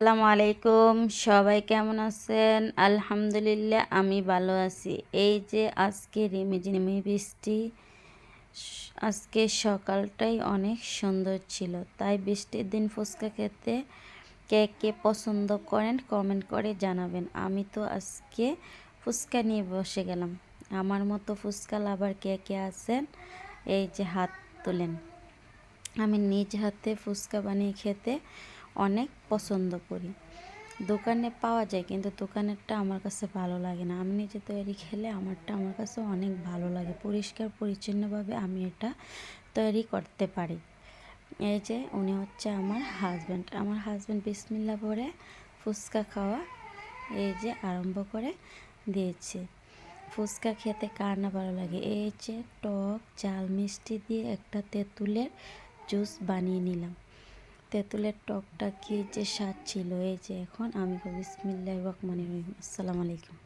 আসসালামু আলাইকুম, সবাই কেমন আছেন? আলহামদুলিল্লাহ আমি ভালো আছি। এই যে আজকে রিমিঝিমি বৃষ্টি, আজকে সকালটাই অনেক সুন্দর ছিল। তাই বৃষ্টির দিন ফুচকা খেতে কে কে পছন্দ করেন কমেন্ট করে জানাবেন। আমি তো আজকে ফুচকা নিয়ে বসে গেলাম। আমার মতো ফুচকা লাভার কে কে আছেন এই যে হাত তোলেন। আমি নিজ হাতে ফুচকা বানিয়ে খেতে অনেক পছন্দ করি। দোকানে পাওয়া যায় কিন্তু দোকানেরটা আমার কাছে ভালো লাগে না। আমি নিজে তৈরি খেলে আমার কাছে অনেক ভালো লাগে। পরিষ্কার পরিচ্ছন্নভাবে আমি এটা তৈরি করতে পারি। এই যে উনি হচ্ছে আমার হাজব্যান্ড বিসমিল্লাহ পরে ফুচকা খাওয়া এই যে আরম্ভ করে দিয়েছে। ফুচকা খেতে কার না ভালো লাগে। এই যে টক ঝাল মিষ্টি দিয়ে একটা তেঁতুলের জুস বানিয়ে নিলাম। তেঁতুলের টকটা কি যে স্বাদ ছিল। এই যে এখন আমি বিসমিল্লাহির রহমানির রহিম। আসসালামু আলাইকুম।